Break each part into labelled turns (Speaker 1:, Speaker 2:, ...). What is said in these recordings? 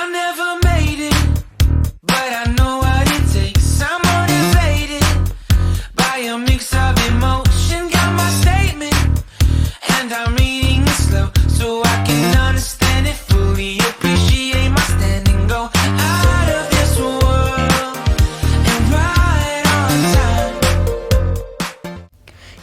Speaker 1: I never made it, but I know what it takes. I'm motivated by a mix of emotion. Got my statement, and I'm reading it slow so I can understand it fully. Appreciate my standing, go out of this world and right on time.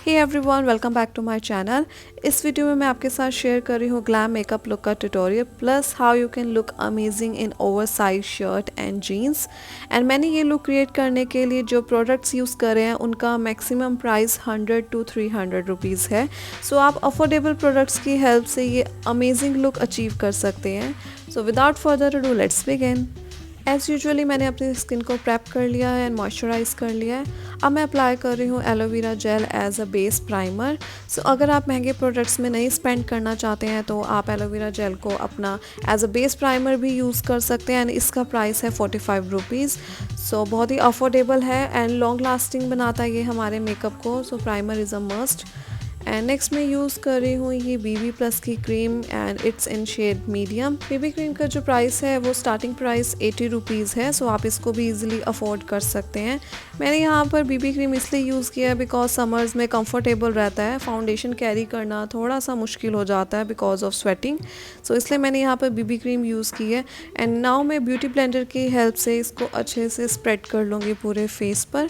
Speaker 2: Hey everyone, welcome back to my channel. इस video में मैं आपके साथ share कर रही हूँ glam makeup look का tutorial plus how you can look amazing in oversize shirt and jeans. And मैंने ये लुक क्रिएट करने के लिए जो प्रोडक्ट्स यूज़ करे हैं उनका मैक्सिमम प्राइस 100 to 300 रुपीज़ है। सो आप अफोर्डेबल प्रोडक्ट्स की हेल्प से ये अमेजिंग लुक अचीव कर सकते हैं। So without further ado let's begin. As usually मैंने अपनी स्किन को प्रेप कर लिया है एंड मॉइस्चराइज़ कर लिया है। अब मैं अप्लाई कर रही हूँ aloe vera gel as a base primer. So अगर आप महंगे प्रोडक्ट्स में नहीं स्पेंड करना चाहते हैं तो आप एलोवेरा जेल को अपना एज अ बेस प्राइमर भी यूज़ कर सकते हैं एंड इसका प्राइस है 45 रुपीज़। सो बहुत ही अफोर्डेबल है एंड लॉन्ग लास्टिंग बनाता है ये हमारे मेकअप को। So primer is a must. And next मैं यूज़ कर रही हूँ ये BB प्लस की cream and it's in shade medium. BB cream का जो प्राइस है वो स्टार्टिंग प्राइस 80 रुपीज़ है। सो आप इसको भी इजीली अफोर्ड कर सकते हैं। मैंने यहाँ पर BB क्रीम इसलिए यूज़ किया है बिकॉज समर्स में कंफर्टेबल रहता है। फाउंडेशन कैरी करना थोड़ा सा मुश्किल हो जाता है बिकॉज ऑफ स्वेटिंग। सो इसलिए मैंने यहाँ पर BB क्रीम यूज़ की है एंड नाउ मैं ब्यूटी ब्लेंडर की हेल्प से इसको अच्छे से स्प्रेड कर लूँगी पूरे फेस पर।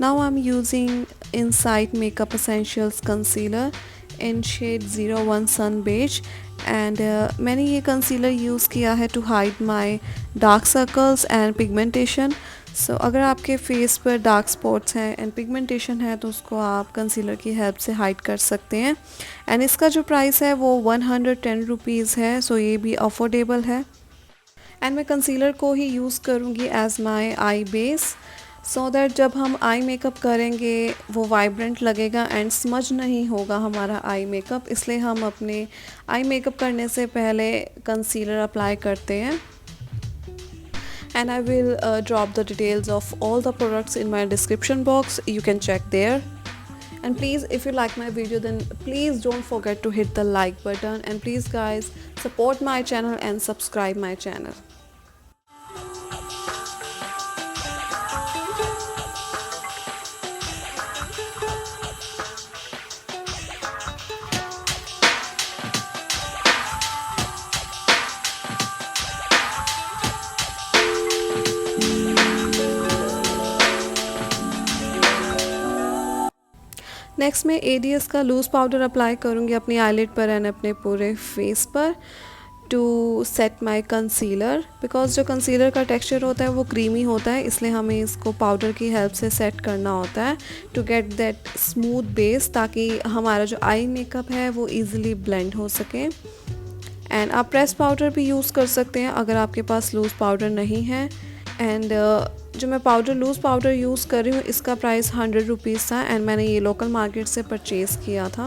Speaker 2: Now I'm using Inside Makeup Essentials Concealer in shade 01 SUNBEIGE and मैंने ये कंसीलर यूज़ किया है to hide my dark circles and pigmentation. So अगर आपके फेस पर डार्क स्पॉट्स हैं एंड पिगमेंटेशन है तो उसको आप कंसीलर की हेल्प से हाइड कर सकते हैं। एंड इसका जो प्राइस है वो 110 रुपीज़ है। सो ये भी अफोर्डेबल है एंड मैं कंसीलर को ही यूज़ करूँगी as my eye base so that जब हम आई मेकअप करेंगे वो वाइब्रेंट लगेगा एंड स्मज नहीं होगा हमारा आई मेकअप। इसलिए हम अपने आई मेकअप करने से पहले कंसीलर अप्लाई करते हैं। And I will drop the details of all the products in my description box, you can check there. And please, if you like my video, then please don't forget to hit the like button and please guys support my channel and subscribe my channel. Next मैं ADS का loose powder apply करूँगी अपनी eyelid पर and अपने पूरे face पर to set my concealer. Because जो concealer का टेक्सचर होता है वो क्रीमी होता है, इसलिए हमें इसको पाउडर की हेल्प से सेट करना होता है to get that smooth base, ताकि हमारा जो आई मेकअप है वो ईज़िली ब्लेंड हो सके। एंड आप प्रेस पाउडर भी यूज़ कर सकते हैं अगर आपके पास लूज़ पाउडर नहीं है। एंड जो मैं लूज़ पाउडर यूज़ कर रही हूँ इसका प्राइस 100 रुपीज़ था एंड मैंने ये लोकल मार्केट से परचेज़ किया था।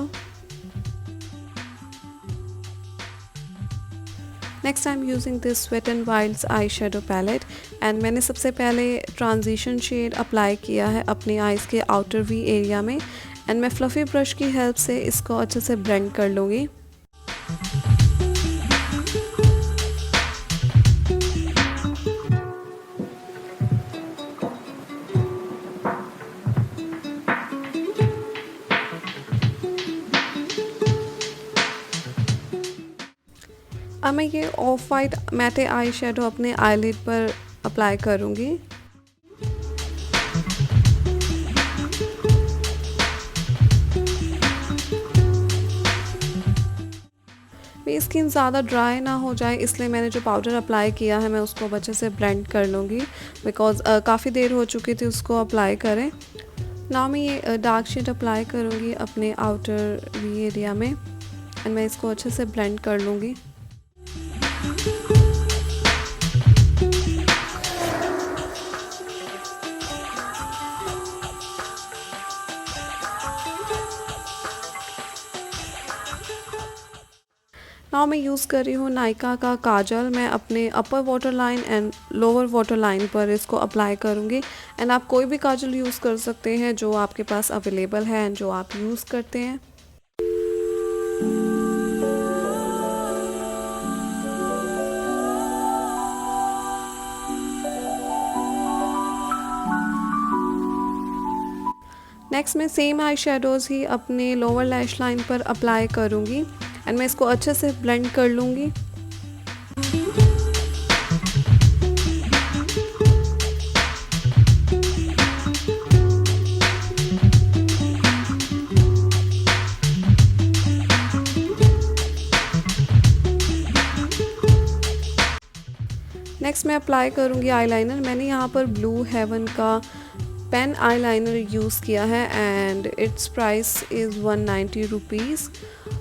Speaker 2: Next I am using this wet and wilds eyeshadow palette and मैंने सबसे पहले ट्रांजिशन शेड अप्लाई किया है अपनी आइज़ के आउटर वी एरिया में एंड मैं फ्लफ़ी ब्रश की हेल्प से इसको अच्छे से ब्लेंड कर लूँगी। अब मैं ये ऑफ वाइट मैटे आई शेडो अपने आईलिड पर अप्लाई करूँगी। मेरी स्किन ज़्यादा ड्राई ना हो जाए इसलिए मैंने जो पाउडर अप्लाई किया है मैं उसको अच्छे से ब्लेंड कर लूँगी बिकॉज़ काफ़ी देर हो चुकी थी उसको अप्लाई करें। नाउ मैं ये डार्क शेड अप्लाई करूँगी अपने आउटर वी एरिया में एंड मैं इसको अच्छे से ब्लेंड कर लूँगी। नाउ मैं यूज़ कर रही हूँ नायका का काजल। मैं अपने अपर water line and lower water line पर इसको अप्लाई करूँगी। एंड आप कोई भी काजल यूज़ कर सकते हैं जो आपके पास अवेलेबल है एंड जो आप यूज़ करते हैं। नेक्स्ट मैं सेम आई शेडोज़ ही अपने लोअर लैश लाइन पर अप्लाई करूँगी एंड मैं इसको अच्छे से ब्लेंड कर लूँगी। नेक्स्ट मैं अप्लाई करूँगी आईलाइनर। मैंने यहाँ पर ब्लू हेवन का पेन आईलाइनर यूज़ किया है and it's price is 190 rupees.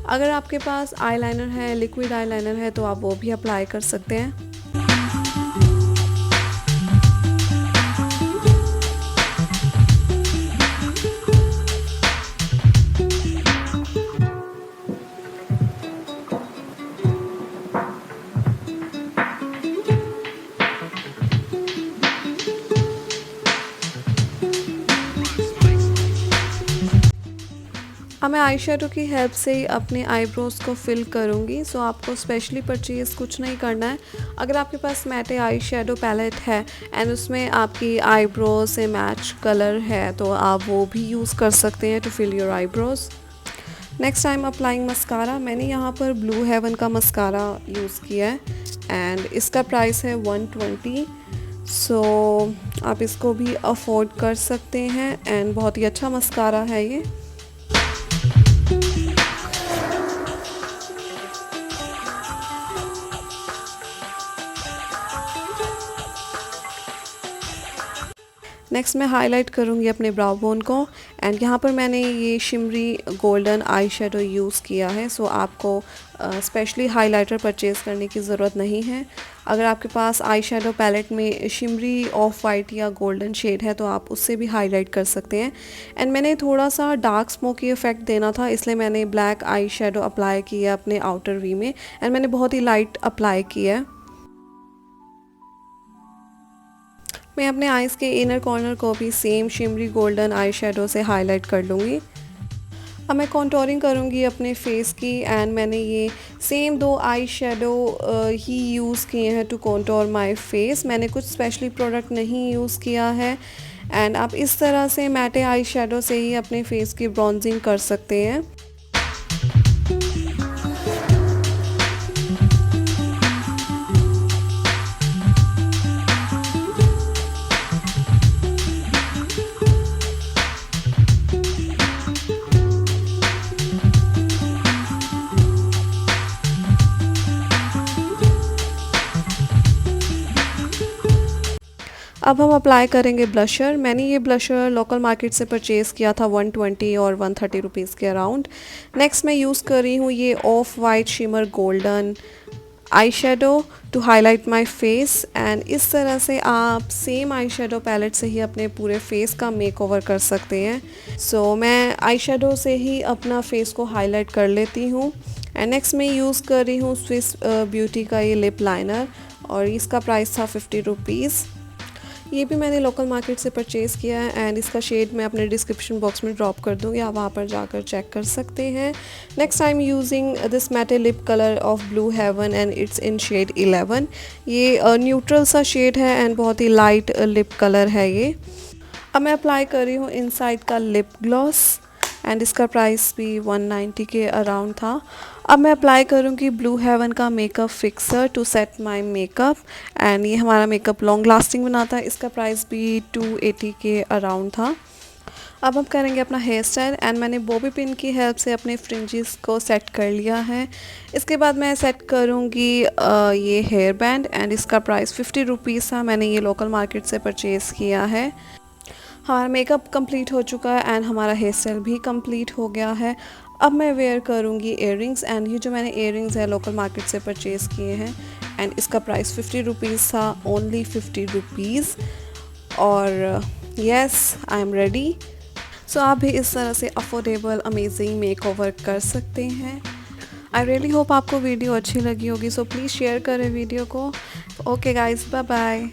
Speaker 2: अगर आपके पास आईलाइनर है, लिक्विड आईलाइनर है, तो आप वो भी अप्लाई कर सकते हैं। अब मैं आई शेडो की हेल्प से ही अपने आईब्रोज़ को फिल करूँगी। सो आपको स्पेशली परचेज़ कुछ नहीं करना है। अगर आपके पास मैटे आई शेडो पैलेट है एंड उसमें आपकी आईब्रो से मैच कलर है तो आप वो भी यूज़ कर सकते हैं to fill your eyebrows. Next time applying mascara. मैंने यहाँ पर ब्लू हेवन का मस्कारा यूज़ किया है एंड इसका प्राइस है 120। सो आप इसको भी अफोर्ड कर सकते हैं एंड बहुत ही अच्छा मस्कारा है ये। नेक्स्ट मैं हाईलाइट करूँगी अपने ब्राउ बोन को एंड यहाँ पर मैंने ये shimmery golden eye shadow use किया है। सो आपको स्पेशली हाइलाइटर परचेज़ करने की ज़रूरत नहीं है। अगर आपके पास आई शेडो पैलेट में शिमरी ऑफ वाइट या गोल्डन शेड है तो आप उससे भी हाईलाइट कर सकते हैं। एंड मैंने थोड़ा सा डार्क स्मोकी इफ़ेक्ट देना था, इसलिए मैंने ब्लैक आई शेडो अप्लाई किया अपने आउटर वी में एंड मैंने बहुत ही लाइट अप्लाई किया है। मैं अपने आईज़ के इनर कॉर्नर को भी same shimmery golden eye shadow से हाईलाइट कर लूँगी। अब मैं कॉन्टोरिंग करूँगी अपने फेस की एंड मैंने ये सेम 2 आई शेडो ही यूज़ किए हैं टू कॉन्टोर माय फेस। मैंने कुछ स्पेशली प्रोडक्ट नहीं यूज़ किया है एंड आप इस तरह से मैटे आई शेडो से ही अपने फेस की ब्रॉन्जिंग कर सकते हैं। अब हम अप्लाई करेंगे ब्लशर। मैंने ये ब्लशर लोकल मार्केट से परचेज़ किया था 120 और 130 रुपीज़ के अराउंड। नेक्स्ट मैं यूज़ कर रही हूँ ये off white shimmer golden eyeshadow to highlight my face and इस तरह से आप सेम आई शेडो पैलेट से ही अपने पूरे फेस का मेक ओवर कर सकते हैं। सो मैं आई शेडो से ही अपना फेस को हाईलाइट कर लेती हूँ। एंड नेक्स्ट मैं यूज़ कर रही हूँ स्विस ब्यूटी का ये लिप लाइनर और इसका प्राइस था 50 रुपीज़। ये भी मैंने लोकल मार्केट से परचेज़ किया है एंड इसका शेड मैं अपने डिस्क्रिप्शन बॉक्स में ड्रॉप कर दूँगी, आप वहाँ पर जाकर चेक कर सकते हैं। Next I am using this matte lip colour of blue heaven and it's in shade 11। ये न्यूट्रल सा शेड है एंड बहुत ही लाइट लिप कलर है ये। अब मैं अप्लाई कर रही हूँ इनसाइड का लिप ग्लॉस एंड इसका प्राइस भी 190 के अराउंड था। अब मैं अप्लाई करूँगी ब्लू हेवन का makeup fixer to set my makeup and ये हमारा मेकअप लॉन्ग लास्टिंग बनाता है। इसका प्राइस भी 280 के अराउंड था। अब हम करेंगे अपना हेयर स्टाइल एंड मैंने बॉबी पिन की हेल्प से अपने फ्रिंजेस को सेट कर लिया है। इसके बाद मैं सेट करूँगी ये हेयर बैंड एंड इसका प्राइस 50 रुपीज़ था। मैंने ये लोकल मार्केट से परचेज़ किया है। हमारा मेकअप कंप्लीट हो चुका है एंड हमारा हेयर स्टाइल भी कंप्लीट हो गया है। अब मैं वेयर करूँगी इयररिंग्स एंड ये जो मैंने इयररिंग्स है लोकल मार्केट से परचेज़ किए हैं एंड इसका प्राइस 50 रुपीज़ था, ओनली 50 रुपीज़। और यस आई एम रेडी। सो आप भी इस तरह से अफोर्डेबल अमेजिंग मेकओवर कर सकते हैं। आई रियली होप आपको वीडियो अच्छी लगी होगी, सो प्लीज़ शेयर करें वीडियो को। Okay guys, bye bye.